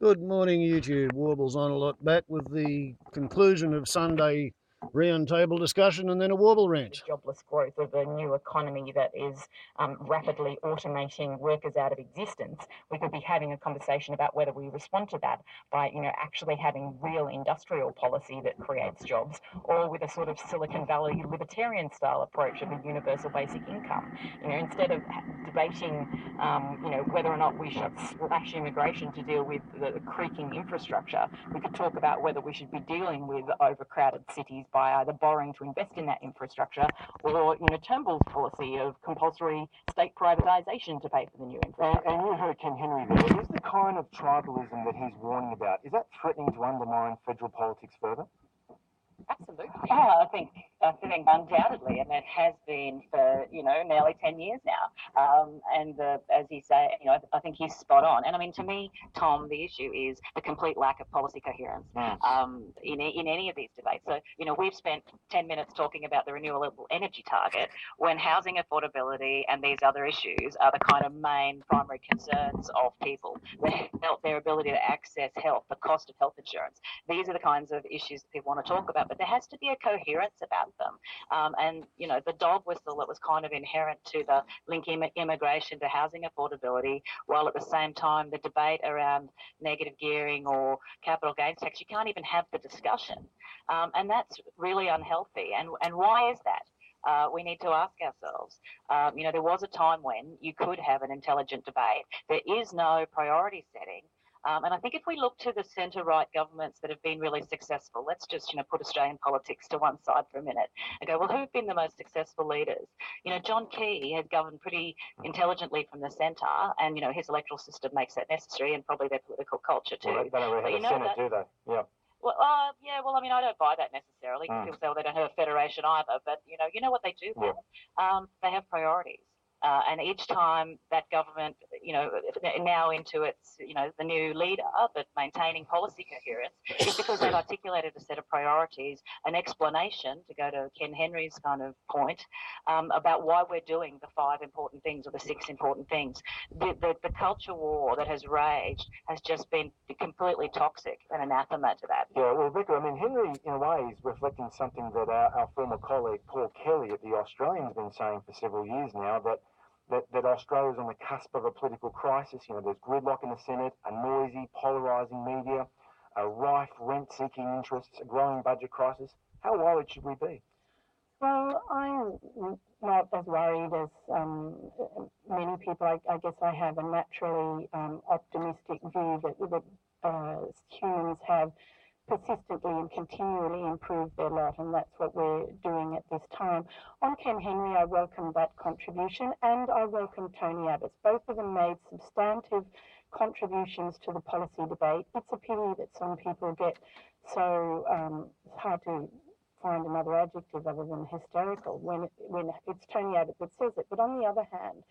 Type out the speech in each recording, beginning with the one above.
Good morning, YouTube. Warbles on a lot back with the conclusion of Sunday round table discussion and then a warble rant. Jobless growth of a new economy that is rapidly automating workers out of existence, we could be having a conversation about whether we respond to that by, actually having real industrial policy that creates jobs, or with a sort of Silicon Valley libertarian style approach of a universal basic income. Instead of debating, whether or not we should slash immigration to deal with the creaking infrastructure, we could talk about whether we should be dealing with overcrowded cities by either borrowing to invest in that infrastructure, or Turnbull's policy of compulsory state privatisation to pay for the new infrastructure. And you heard Ken Henry there. Is the kind of tribalism that he's warning about, is that threatening to undermine federal politics further? Absolutely. I think undoubtedly, and it has been for nearly 10 years now. As you say, I think he's spot on. And I mean, to me, Tom, the issue is the complete lack of policy coherence in any of these debates. So we've spent 10 minutes talking about the renewable energy target when housing affordability and these other issues are the kind of main primary concerns of people. Their ability to access health, the cost of health insurance. These are the kinds of issues that people want to talk about, but there has to be a coherence about them. And the dog whistle that was kind of inherent to the link immigration to housing affordability, while at the same time the debate around negative gearing or capital gains tax, you can't even have the discussion. And that's really unhealthy. And why is that? We need to ask ourselves. There was a time when you could have an intelligent debate. There is no priority setting. And I think if we look to the centre-right governments that have been really successful, let's just put Australian politics to one side for a minute and go, well, who've been the most successful leaders? John Key has governed pretty intelligently from the centre, and his electoral system makes that necessary, and probably their political culture too. Well, they don't really have a Senate, do they? Yeah. Well, I mean, I don't buy that necessarily. People say, well, they don't have a federation either, but you know what they do have? Yeah. They have priorities. And each time that government, now into its, the new leader, but maintaining policy coherence, is because they've articulated a set of priorities, an explanation, to go to Ken Henry's kind of point, about why we're doing the 5 important things or the 6 important things. The culture war that has raged has just been completely toxic and anathema to that. Yeah, well, Rebecca, I mean, Henry, in a way, is reflecting something that our former colleague Paul Kelly at The Australian's been saying for several years now, that Australia's on the cusp of a political crisis. There's gridlock in the Senate, a noisy, polarising media, a rife rent-seeking interests, a growing budget crisis. How worried should we be? Well, I'm not as worried as many people. I guess I have a naturally optimistic view that humans have persistently and continually improve their lot, and that's what we're doing at this time. On Ken Henry, I welcome that contribution, and I welcome Tony Abbott's. Both of them made substantive contributions to the policy debate. It's a pity that some people get so hard to find another adjective other than hysterical when it's Tony Abbott that says it. But on the other hand,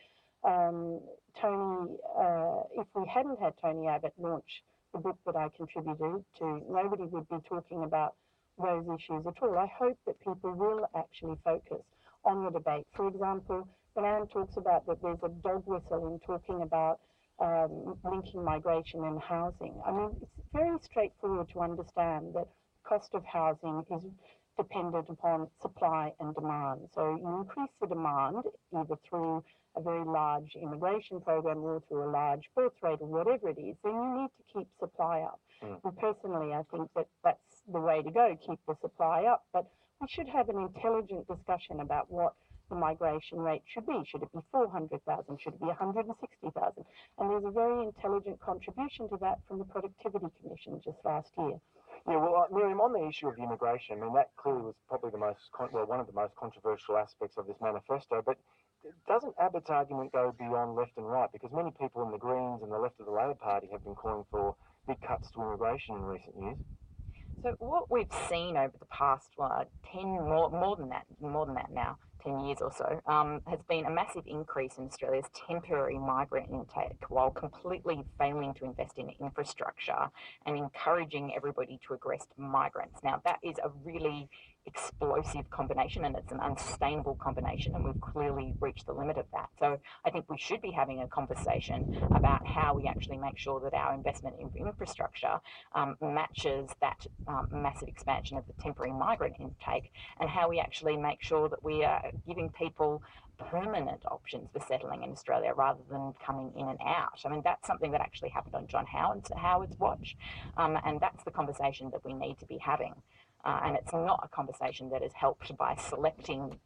if we hadn't had Tony Abbott launch the book that I contributed to, nobody would be talking about those issues at all. I hope that people will actually focus on the debate. For example, when Anne talks about that there's a dog whistle in talking about linking migration and housing, I mean, it's very straightforward to understand that cost of housing is dependent upon supply and demand. So you increase the demand either through a very large immigration program or through a large birth rate or whatever it is, then you need to keep supply up. And personally, I think that that's the way to go, keep the supply up. But we should have an intelligent discussion about what the migration rate should be. Should it be 400,000? Should it be 160,000? And there's a very intelligent contribution to that from the Productivity Commission just last year. Yeah, well, Miriam, on the issue of the immigration, I mean, that clearly was probably one of the most controversial aspects of this manifesto, but doesn't Abbott's argument go beyond left and right? Because many people in the Greens and the left of the Labor Party have been calling for big cuts to immigration in recent years. So what we've seen over the past 10 more than that now, 10 years or so, has been a massive increase in Australia's temporary migrant intake, while completely failing to invest in infrastructure and encouraging everybody to aggress migrants. Now, that is a really explosive combination, and it's an unsustainable combination, and we've clearly reached the limit of that. So I think we should be having a conversation about how we actually make sure that our investment in infrastructure matches that massive expansion of the temporary migrant intake, and how we actually make sure that we are giving people permanent options for settling in Australia rather than coming in and out. I mean, that's something that actually happened on John Howard's watch, and that's the conversation that we need to be having. And it's not a conversation that is helped by selectively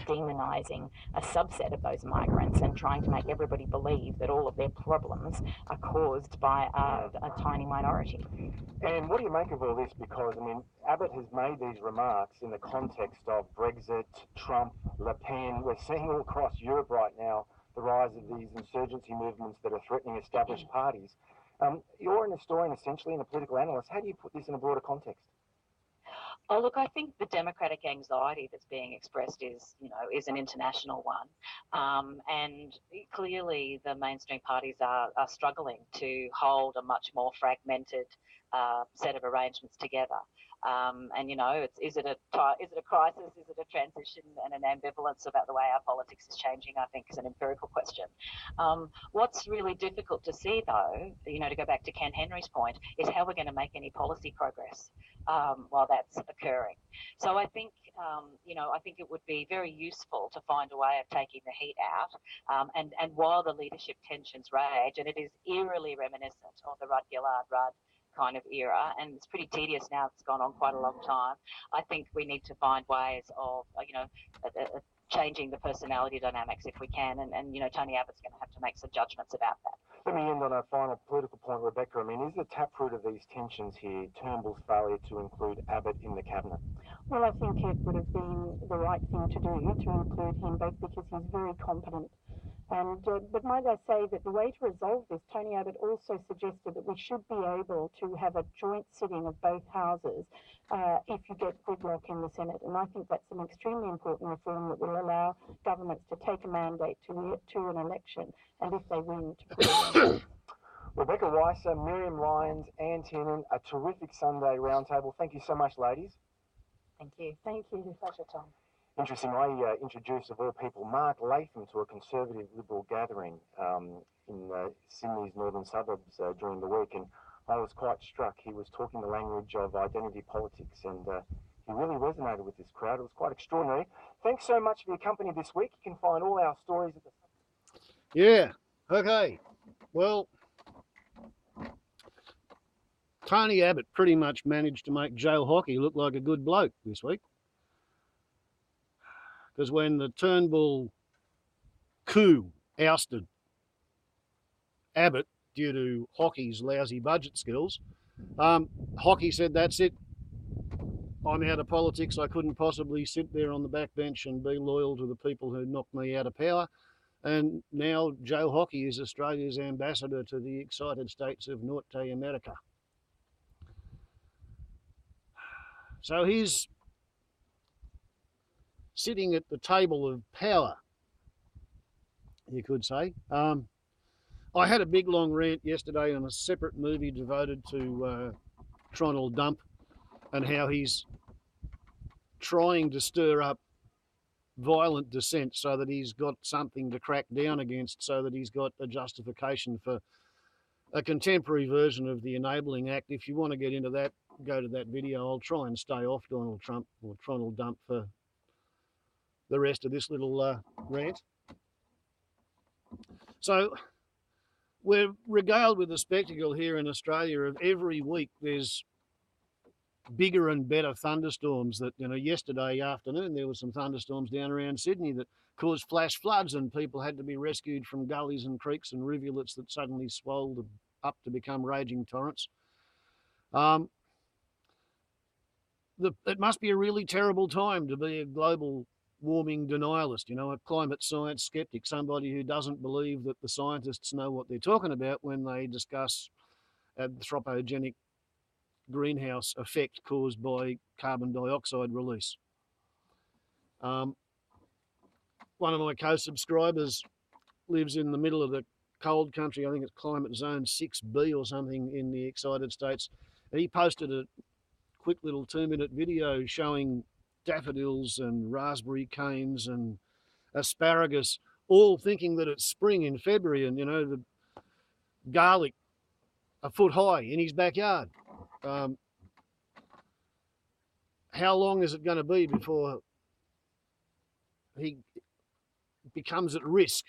demonising a subset of those migrants and trying to make everybody believe that all of their problems are caused by a tiny minority. And what do you make of all this? Because, I mean, Abbott has made these remarks in the context of Brexit, Trump, Le Pen. We're seeing all across Europe right now the rise of these insurgency movements that are threatening established parties. You're an historian, essentially, and a political analyst. How do you put this in a broader context? Oh, look, I think the democratic anxiety that's being expressed is an international one. And clearly the mainstream parties are struggling to hold a much more fragmented set of arrangements together. And is it a crisis? Is it a transition? And an ambivalence about the way our politics is changing, I think, is an empirical question. What's really difficult to see, though, to go back to Ken Henry's point, is how we're going to make any policy progress while that's occurring. So I think, I think it would be very useful to find a way of taking the heat out. And while the leadership tensions rage, and it is eerily reminiscent of the Rudd-Gillard-Rudd kind of era, and it's pretty tedious now. It's gone on quite a long time. I think we need to find ways of, changing the personality dynamics if we can, and Tony Abbott's going to have to make some judgments about that. Let me end on a final political point, Rebecca. I mean, is the taproot of these tensions here Turnbull's failure to include Abbott in the cabinet? Well, I think it would have been the right thing to do to include him, both because he's very competent. And but might I say that the way to resolve this, Tony Abbott also suggested that we should be able to have a joint sitting of both houses if you get gridlock in the Senate. And I think that's an extremely important reform that will allow governments to take a mandate to an election, and if they win, to put it in. Rebecca Weiser, Miriam Lyons, Ann Tiernan, a terrific Sunday roundtable. Thank you so much, ladies. Thank you. Thank you. Pleasure, Tom. Interesting, I introduced, of all people, Mark Latham to a Conservative Liberal gathering in Sydney's northern suburbs during the week, and I was quite struck. He was talking the language of identity politics, and he really resonated with this crowd. It was quite extraordinary. Thanks so much for your company this week. You can find all our stories at the... Yeah, okay. Well, Tony Abbott pretty much managed to make Joe Hockey look like a good bloke this week. Because when the Turnbull coup ousted Abbott due to Hockey's lousy budget skills, Hockey said, that's it. I'm out of politics. I couldn't possibly sit there on the backbench and be loyal to the people who knocked me out of power. And now Joe Hockey is Australia's ambassador to the excited states of Norte America. So he's sitting at the table of power, you could say. I had a big long rant yesterday on a separate movie devoted to Tronald Dump and how he's trying to stir up violent dissent so that he's got something to crack down against, so that he's got a justification for a contemporary version of the Enabling Act. If you want to get into that, go to that video. I'll try and stay off Donald Trump or Tronald Dump for the rest of this little rant. So we're regaled with the spectacle here in Australia of every week there's bigger and better thunderstorms. That, yesterday afternoon there were some thunderstorms down around Sydney that caused flash floods, and people had to be rescued from gullies and creeks and rivulets that suddenly swelled up to become raging torrents. It must be a really terrible time to be a global warming denialist, a climate science skeptic, somebody who doesn't believe that the scientists know what they're talking about when they discuss anthropogenic greenhouse effect caused by carbon dioxide release. One of my co-subscribers lives in the middle of the cold country. I think it's climate zone 6B or something in the excited states. He posted a quick little 2-minute video showing daffodils and raspberry canes and asparagus, all thinking that it's spring in February, and the garlic a foot high in his backyard. How long is it going to be before he becomes at risk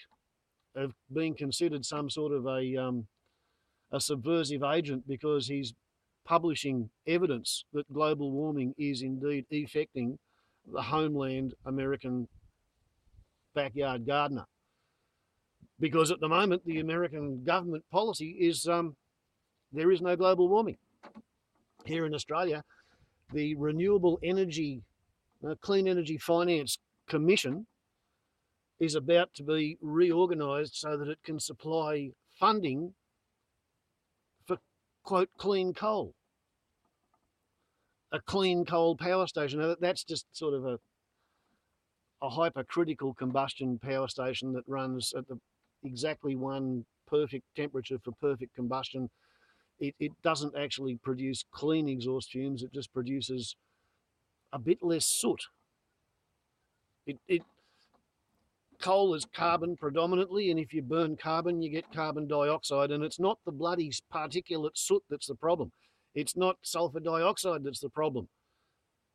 of being considered some sort of a subversive agent because he's publishing evidence that global warming is indeed affecting the homeland American backyard gardener? Because at the moment, the American government policy is there is no global warming. Here in Australia, the Renewable Energy, Clean Energy Finance Commission is about to be reorganised so that it can supply funding for, quote, clean coal. A clean coal power station. Now, that's just sort of a hypercritical combustion power station that runs at the exactly one perfect temperature for perfect combustion. It doesn't actually produce clean exhaust fumes. It just produces a bit less soot. Coal is carbon predominantly, and if you burn carbon, you get carbon dioxide, and it's not the bloody particulate soot that's the problem. It's not sulfur dioxide that's the problem.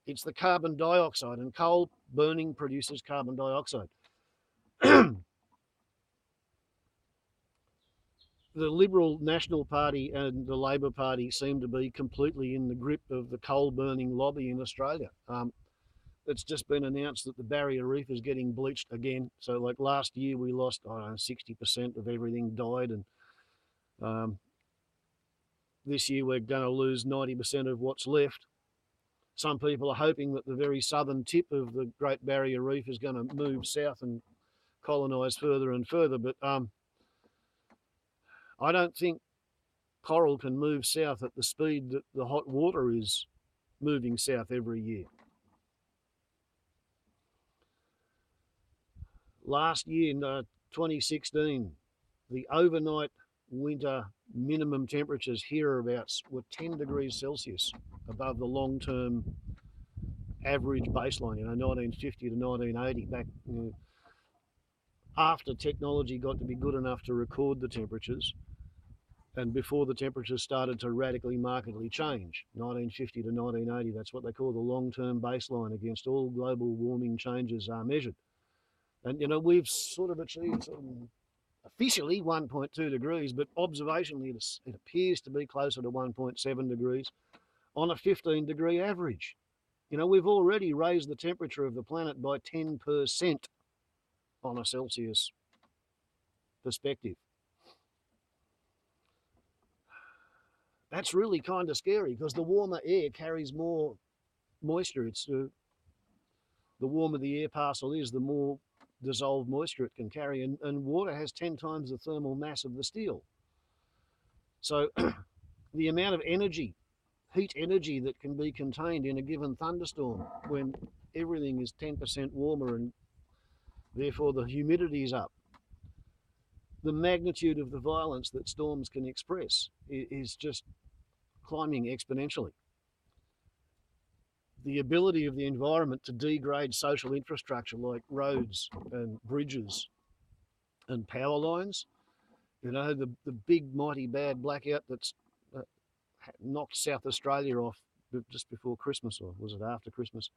It's the carbon dioxide, and coal burning produces carbon dioxide. The Liberal National Party and the Labor Party seem to be completely in the grip of the coal burning lobby in Australia. It's just been announced that the barrier reef is getting bleached again. So like last year we lost, 60% of everything died, and this year we're going to lose 90% of what's left. Some people are hoping that the very southern tip of the Great Barrier Reef is going to move south and colonise further and further, but I don't think coral can move south at the speed that the hot water is moving south every year. Last year, in 2016, the overnight winter minimum temperatures hereabouts were 10 degrees Celsius above the long-term average baseline, 1950 to 1980, back after technology got to be good enough to record the temperatures and before the temperatures started to radically, markedly change. 1950 to 1980, that's what they call the long-term baseline against all global warming changes are measured. And, we've sort of achieved officially 1.2 degrees, but observationally it appears to be closer to 1.7 degrees on a 15-degree average. We've already raised the temperature of the planet by 10% on a Celsius perspective. That's really kind of scary because the warmer air carries more moisture. It's the warmer the air parcel is, the more dissolved moisture it can carry, and water has 10 times the thermal mass of the steel. So the amount of energy, heat energy that can be contained in a given thunderstorm when everything is 10% warmer and therefore the humidity is up, the magnitude of the violence that storms can express is just climbing exponentially. The ability of the environment to degrade social infrastructure like roads and bridges and power lines, the big mighty bad blackout that's knocked South Australia off just before Christmas, or was it after Christmas?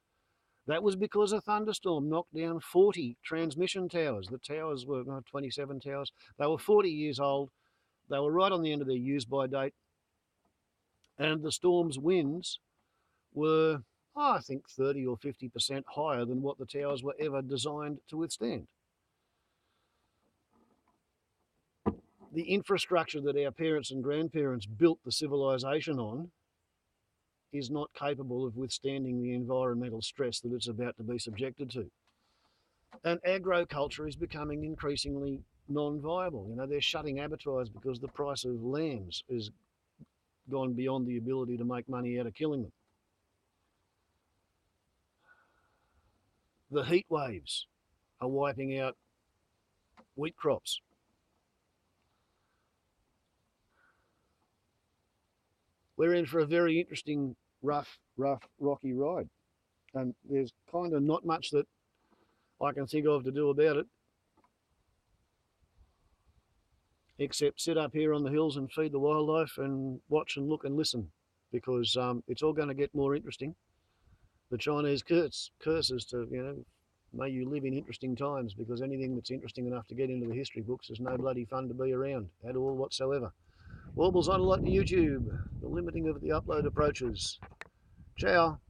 That was because a thunderstorm knocked down 40 transmission towers. The towers were 27 towers. They were 40 years old. They were right on the end of their use-by date. And the storm's winds were, I think, 30 or 50% higher than what the towers were ever designed to withstand. The infrastructure that our parents and grandparents built the civilization on is not capable of withstanding the environmental stress that it's about to be subjected to. And agriculture is becoming increasingly non-viable. They're shutting abattoirs because the price of lambs has gone beyond the ability to make money out of killing them. The heat waves are wiping out wheat crops. We're in for a very interesting rough, rocky ride. And there's kind of not much that I can think of to do about it, except sit up here on the hills and feed the wildlife and watch and look and listen, because it's all going to get more interesting. The Chinese curses to, may you live in interesting times, because anything that's interesting enough to get into the history books is no bloody fun to be around at all whatsoever. Warbles on a lot to YouTube. The limiting of the upload approaches. Ciao.